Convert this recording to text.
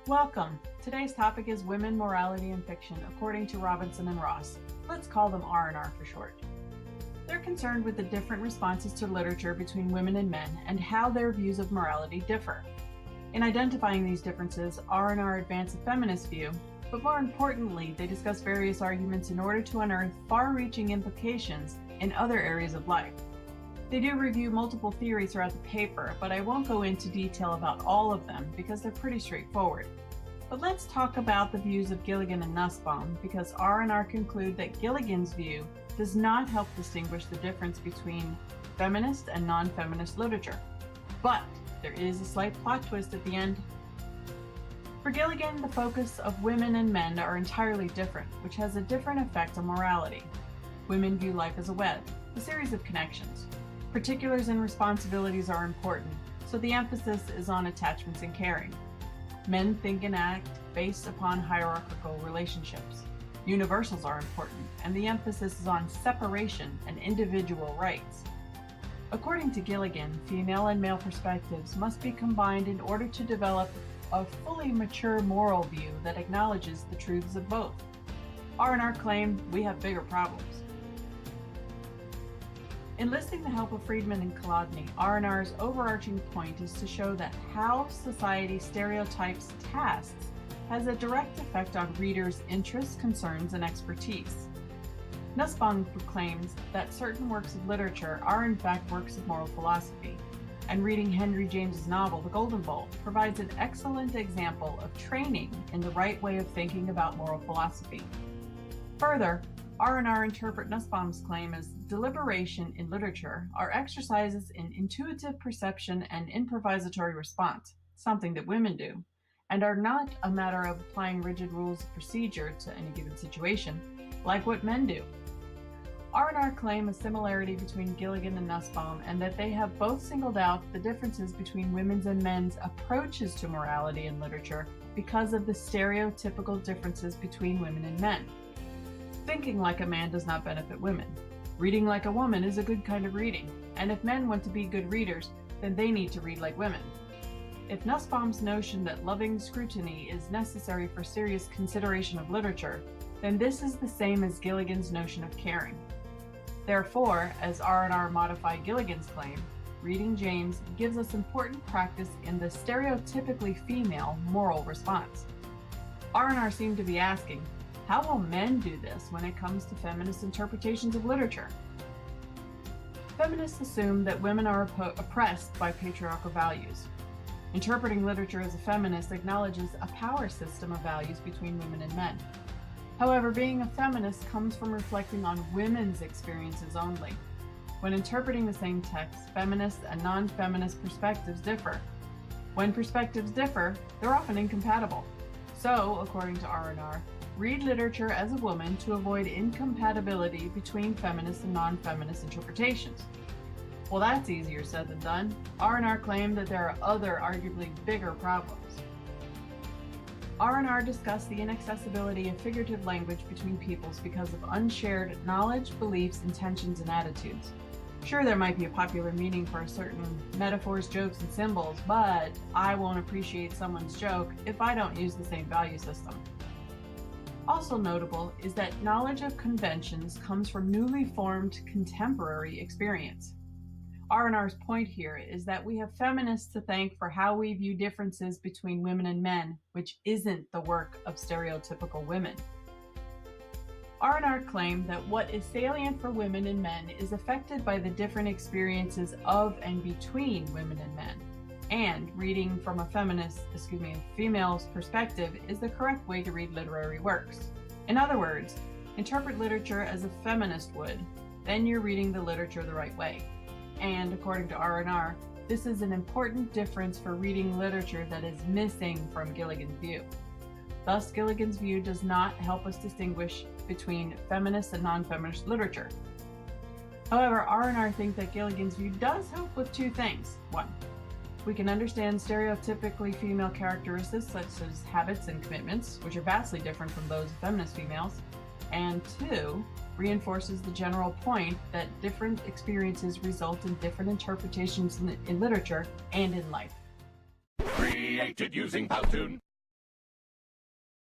Welcome. Today's topic is women, morality, and fiction, according to Robinson and Ross. Let's call them R&R for short. They're concerned with the different responses to literature between women and men and how their views of morality differ. In identifying these differences, R&R advance a feminist view, but more importantly, they discuss various arguments in order to unearth far-reaching implications in other areas of life. They do review multiple theories throughout the paper, but I won't go into detail about all of them because they're pretty straightforward. But let's talk about the views of Gilligan and Nussbaum, because R&R conclude that Gilligan's view does not help distinguish the difference between feminist and non-feminist literature. But there is a slight plot twist at the end. For Gilligan, the focus of women and men are entirely different, which has a different effect on morality. Women view life as a web, a series of connections. Particulars and responsibilities are important, so the emphasis is on attachments and caring. Men think and act based upon hierarchical relationships. Universals are important, and the emphasis is on separation and individual rights. According to Gilligan, female and male perspectives must be combined in order to develop a fully mature moral view that acknowledges the truths of both. R&R claim we have bigger problems. Enlisting the help of Friedman and Kolodny, R&R's overarching point is to show that how society stereotypes tasks has a direct effect on readers' interests, concerns, and expertise. Nussbaum proclaims that certain works of literature are in fact works of moral philosophy, and reading Henry James's novel, The Golden Bowl, provides an excellent example of training in the right way of thinking about moral philosophy. Further, R&R interpret Nussbaum's claim as deliberation in literature are exercises in intuitive perception and improvisatory response, something that women do, and are not a matter of applying rigid rules of procedure to any given situation, like what men do. R&R claim a similarity between Gilligan and Nussbaum, and that they have both singled out the differences between women's and men's approaches to morality in literature because of the stereotypical differences between women and men. Thinking like a man does not benefit women. Reading like a woman is a good kind of reading, and if men want to be good readers, then they need to read like women. If Nussbaum's notion that loving scrutiny is necessary for serious consideration of literature, then this is the same as Gilligan's notion of caring. Therefore, as R&R modify Gilligan's claim, reading James gives us important practice in the stereotypically female moral response. R&R seem to be asking, how will men do this when it comes to feminist interpretations of literature? Feminists assume that women are oppressed by patriarchal values. Interpreting literature as a feminist acknowledges a power system of values between women and men. However, being a feminist comes from reflecting on women's experiences only. When interpreting the same text, feminist and non-feminist perspectives differ. When perspectives differ, they're often incompatible. So, according to R&R, read literature as a woman to avoid incompatibility between feminist and non-feminist interpretations. Well, that's easier said than done. R&R claim that there are other, arguably bigger problems. R&R discuss the inaccessibility of figurative language between peoples because of unshared knowledge, beliefs, intentions, and attitudes. Sure, there might be a popular meaning for certain metaphors, jokes, and symbols, but I won't appreciate someone's joke if I don't use the same value system. Also notable is that knowledge of conventions comes from newly formed contemporary experience. R&R's point here is that we have feminists to thank for how we view differences between women and men, which isn't the work of stereotypical women. R&R claim that what is salient for women and men is affected by the different experiences of and between women and men. And reading from a female's perspective is the correct way to read literary works. In other words, interpret literature as a feminist would, then you're reading the literature the right way. And according to R&R, this is an important difference for reading literature that is missing from Gilligan's view. Thus, Gilligan's view does not help us distinguish between feminist and non-feminist literature. However, R&R think that Gilligan's view does help with two things. One, we can understand stereotypically female characteristics such as habits and commitments, which are vastly different from those of feminist females. And two, reinforces the general point that different experiences result in different interpretations in literature and in life. Created using Powtoon.